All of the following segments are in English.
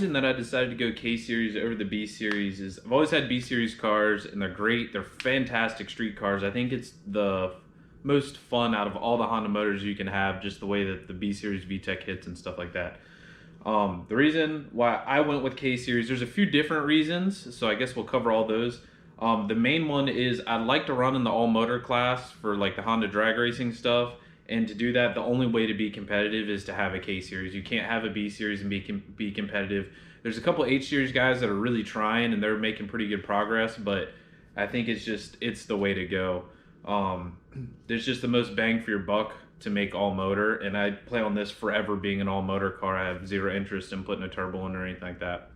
reason that I decided to go K Series over the B Series is I've always had B Series cars, and they're great. They're fantastic street cars. I think it's the most fun out of all the Honda motors you can have, just the way that the B Series VTEC hits and stuff like that. The reason why I went with K Series, there's a few different reasons, so I guess we'll cover all those. The main one is I'd like to run in the all motor class for like the Honda drag racing stuff, and to do that, the only way to be competitive is to have a K Series. You can't have a B Series and be competitive. There's a couple H Series guys that are really trying, and they're making pretty good progress, but I think it's the way to go. There's just the most bang for your buck to make all motor, and I plan on this forever being an all motor car. I have zero interest in putting a turbo in or anything like that.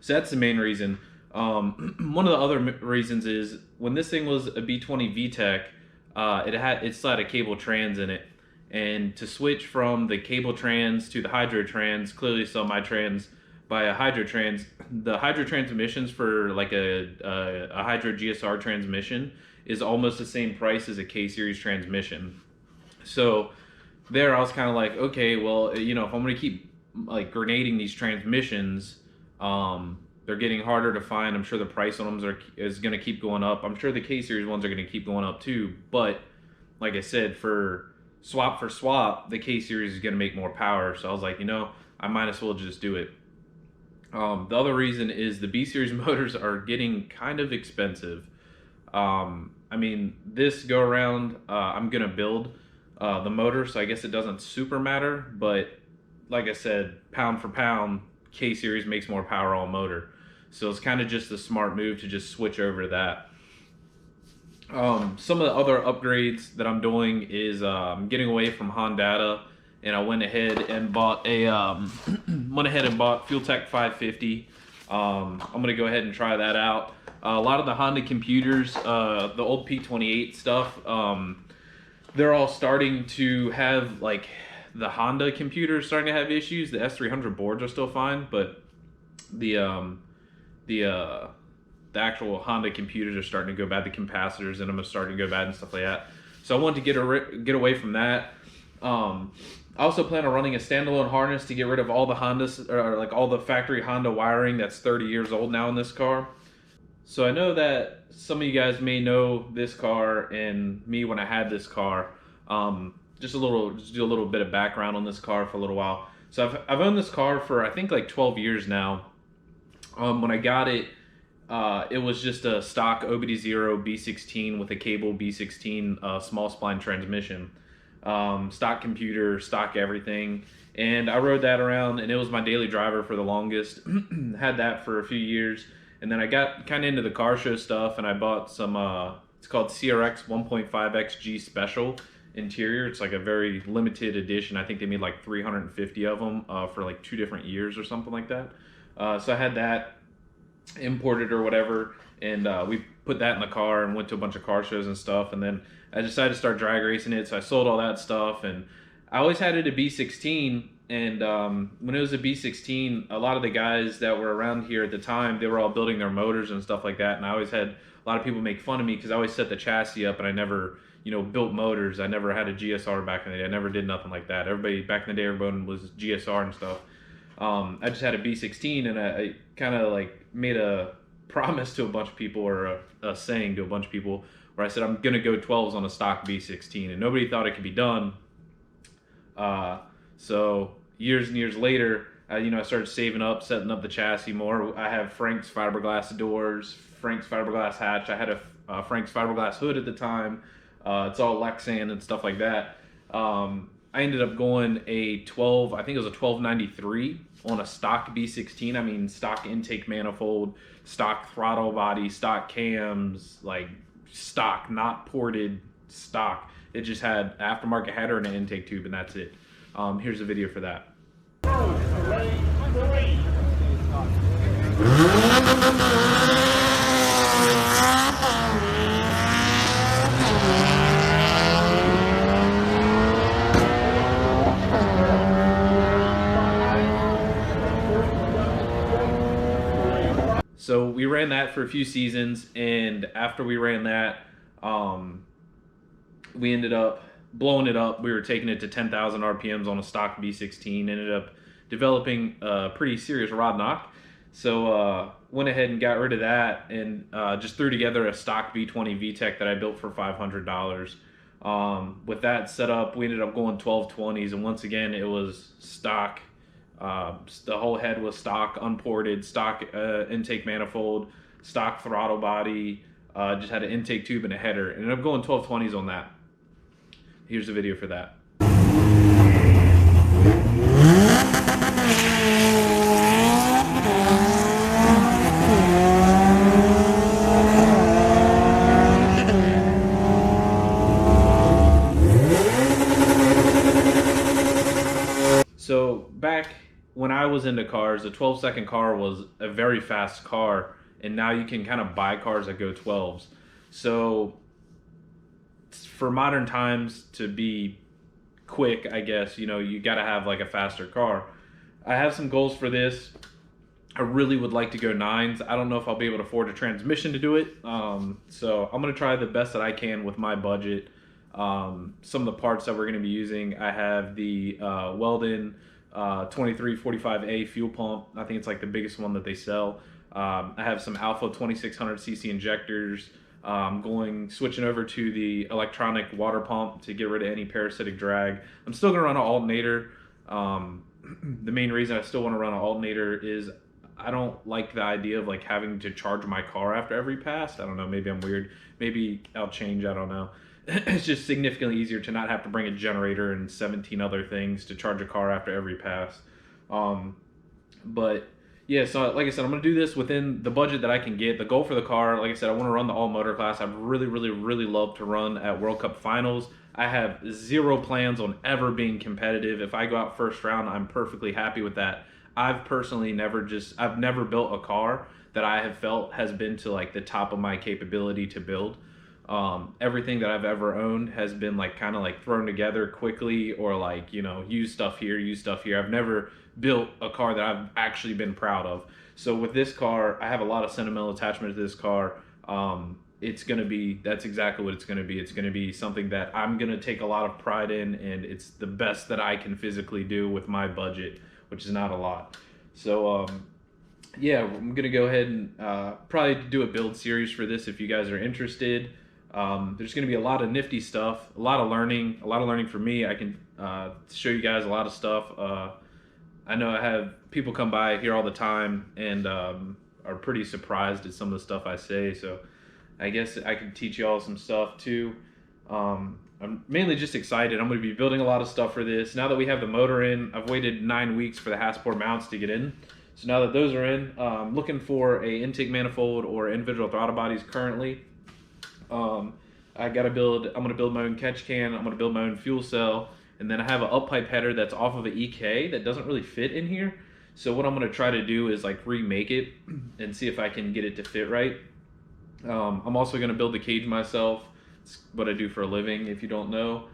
So that's the main reason. One of the other reasons is when this thing was a B20 VTEC, it still had a cable trans in it, and to switch from the cable trans to the hydro trans, clearly sell my trans by a hydro trans. The hydro transmissions for like a hydro GSR transmission is almost the same price as a K Series transmission. So there I was kind of like, okay, well, if I'm going to keep like grenading these transmissions, they're getting harder to find. I'm sure the price on them is going to keep going up. I'm sure the K Series ones are going to keep going up too. But like I said, for swap, the K Series is going to make more power. So I was like, I might as well just do it. The other reason is the B Series motors are getting kind of expensive. This go around, I'm going to build the motor, so I guess it doesn't super matter. But like I said, pound for pound, K Series makes more power all motor. So it's kind of just a smart move to just switch over to that. Some of the other upgrades that I'm doing is I'm getting away from Honda, and I went ahead and bought FuelTech 550. I'm gonna go ahead and try that out. A lot of the Honda computers, the old P28 stuff, they're all starting to have, like, the Honda computers starting to have issues. The S300 boards are still fine, but the actual Honda computers are starting to go bad. The capacitors in them are starting to go bad and stuff like that. So I wanted to get away from that. I also plan on running a standalone harness to get rid of all the Hondas, or like all the factory Honda wiring that's 30 years old now in this car. So I know that some of you guys may know this car and me when I had this car. Just do a little bit of background on this car for a little while. So I've owned this car for I think like 12 years now. When I got it, it was just a stock OBD0 B16 with a cable B16 small spline transmission. Stock computer, stock everything. And I rode that around, and it was my daily driver for the longest. Had that for a few years. And then I got kind of into the car show stuff, and I bought some, it's called CRX 1.5XG Special interior. It's like a very limited edition. I think they made like 350 of them for like 2 different years or something like that. So I had that imported or whatever, and we put that in the car and went to a bunch of car shows and stuff. And then I decided to start drag racing it, so I sold all that stuff. And I always had it a B16, and when it was a B16, a lot of the guys that were around here at the time, they were all building their motors and stuff like that. And I always had a lot of people make fun of me because I always set the chassis up, and I never built motors. I never had a GSR back in the day. I never did nothing like that. Everybody back in the day, everyone was GSR and stuff. I just had a B16, and I kind of like made a promise to a bunch of people, or a saying to a bunch of people, where I said I'm gonna go 12s on a stock B16, and nobody thought it could be done. So years and years later, I started saving up, setting up the chassis more. I have Frank's fiberglass doors, Frank's fiberglass hatch. I had a Frank's fiberglass hood at the time. It's all Lexan and stuff like that. I ended up going a 12, I think it was a 1293 on a stock B16. I mean, stock intake manifold, stock throttle body, stock cams, like stock, not ported stock. It just had aftermarket header and an intake tube, and that's it. Here's a video for that. So we ran that for a few seasons, and after we ran that, we ended up blowing it up. We were taking it to 10,000 RPMs on a stock B16, ended up developing a pretty serious rod knock. So went ahead and got rid of that and just threw together a stock V20 VTEC that I built for $500. With that setup, we ended up going 1220s, and once again, it was stock. The whole head was stock, unported, stock intake manifold, stock throttle body, just had an intake tube and a header. And ended up going 1220s on that. Here's the video for that. So back when I was into cars, a 12-second car was a very fast car, and now you can kind of buy cars that go 12s. So for modern times, to be quick, I guess, you got to have like a faster car. I have some goals for this. I really would like to go 9s. I don't know if I'll be able to afford a transmission to do it. So I'm going to try the best that I can with my budget. Some of the parts that we're going to be using, I have the Weldon 2345A fuel pump. I think it's like the biggest one that they sell. I have some Alpha 2600cc injectors. Switching over to the electronic water pump to get rid of any parasitic drag. I'm still going to run an alternator. The main reason I still want to run an alternator is I don't like the idea of like having to charge my car after every pass. I don't know, maybe I'm weird. Maybe I'll change, I don't know. It's just significantly easier to not have to bring a generator and 17 other things to charge a car after every pass. But yeah, so like I said, I'm going to do this within the budget that I can get. The goal for the car, like I said, I want to run the all motor class. I'd really, really, really love to run at World Cup finals. I have zero plans on ever being competitive. If I go out first round, I'm perfectly happy with that. I've personally I've never built a car that I have felt has been to like the top of my capability to build. Everything that I've ever owned has been like kind of like thrown together quickly, or like, use stuff here, use stuff here. I've never built a car that I've actually been proud of. So with this car, I have a lot of sentimental attachment to this car. That's exactly what it's going to be. It's going to be something that I'm going to take a lot of pride in, and it's the best that I can physically do with my budget, which is not a lot. So, yeah, I'm going to go ahead and probably do a build series for this if you guys are interested. There's going to be a lot of nifty stuff, a lot of learning for me. I can show you guys a lot of stuff. I know I have people come by here all the time and are pretty surprised at some of the stuff I say, so I guess I can teach you all some stuff too. I'm mainly just excited. I'm going to be building a lot of stuff for this. Now that we have the motor in, I've waited 9 weeks for the Hasport mounts to get in. So now that those are in, I'm looking for a intake manifold or individual throttle bodies currently. I'm going to build my own catch can. I'm going to build my own fuel cell. And then I have an up pipe header that's off of an EK that doesn't really fit in here. So what I'm going to try to do is like remake it and see if I can get it to fit right. I'm also going to build the cage myself. It's what I do for a living, if you don't know.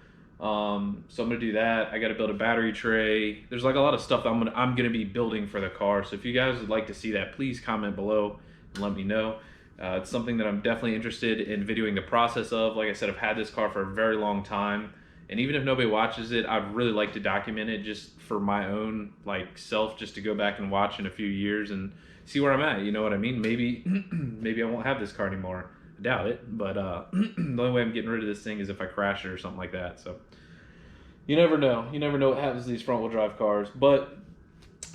So I'm going to do that. I got to build a battery tray. There's like a lot of stuff that I'm going to be building for the car. So if you guys would like to see that, please comment below and let me know. It's something that I'm definitely interested in videoing the process of. Like I said, I've had this car for a very long time. And even if nobody watches it, I'd really like to document it just for my own like self, just to go back and watch in a few years and see where I'm at. You know what I mean? Maybe I won't have this car anymore. I doubt it, but the only way I'm getting rid of this thing is if I crash it or something like that. So you never know. You never know what happens to these front-wheel drive cars. But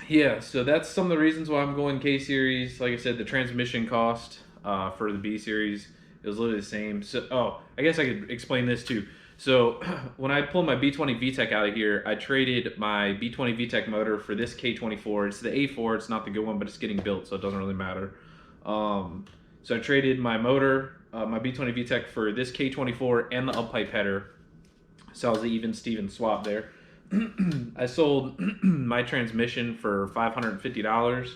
yeah, so that's some of the reasons why I'm going K-Series. Like I said, the transmission cost for the B-Series is literally the same. So, I guess I could explain this too. So when I pulled my B20 VTEC out of here, I traded my B20 VTEC motor for this K24. It's the A4. It's not the good one, but it's getting built, so it doesn't really matter. So I traded my motor, my B20 VTEC, for this K24 and the up pipe header. So I was the even Steven swap there. I sold my transmission for $550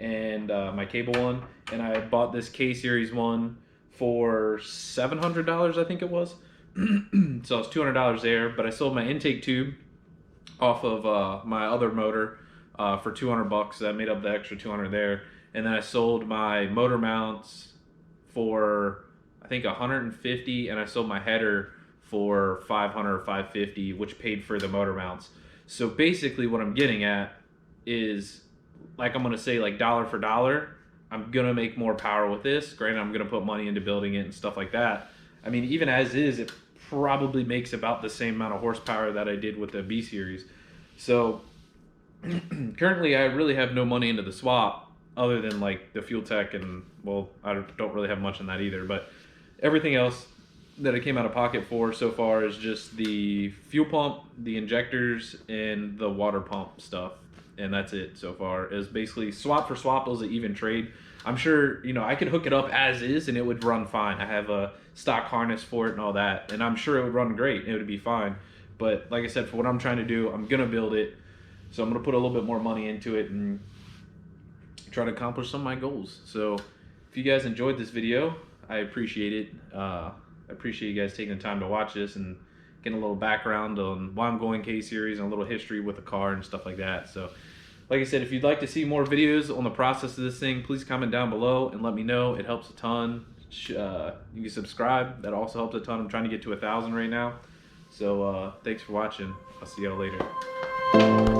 and my cable one, and I bought this K-Series one for $700, I think it was. So it was $200 there, but I sold my intake tube off of my other motor for $200. That made up the extra $200 there. And then I sold my motor mounts for I think $150, and I sold my header for $500 or $550, which paid for the motor mounts. So basically what I'm getting at is, like, I'm gonna say, like, dollar for dollar, I'm gonna make more power with this. Granted, I'm gonna put money into building it and stuff like that. I mean, even as is, it probably makes about the same amount of horsepower that I did with the B series. So currently, I really have no money into the swap other than like the Fuel Tech, and well, I don't really have much in that either. But everything else that I came out of pocket for so far is just the fuel pump, the injectors, and the water pump stuff, and that's it so far. Is basically swap for swap. Those are even trade. I'm sure, you know, I could hook it up as is and it would run fine. I have a stock harness for it and all that, and I'm sure it would run great. It would be fine. But like I said, for what I'm trying to do, I'm gonna build it. So I'm gonna put a little bit more money into it and try to accomplish some of my goals. So if you guys enjoyed this video, I appreciate it. I appreciate you guys taking the time to watch this and getting a little background on why I'm going K-Series and a little history with the car and stuff like that. So like I said, if you'd like to see more videos on the process of this thing, please comment down below and let me know. It helps a ton. You can subscribe. That also helps a ton. I'm trying to get to 1,000 right now. So thanks for watching. I'll see y'all later.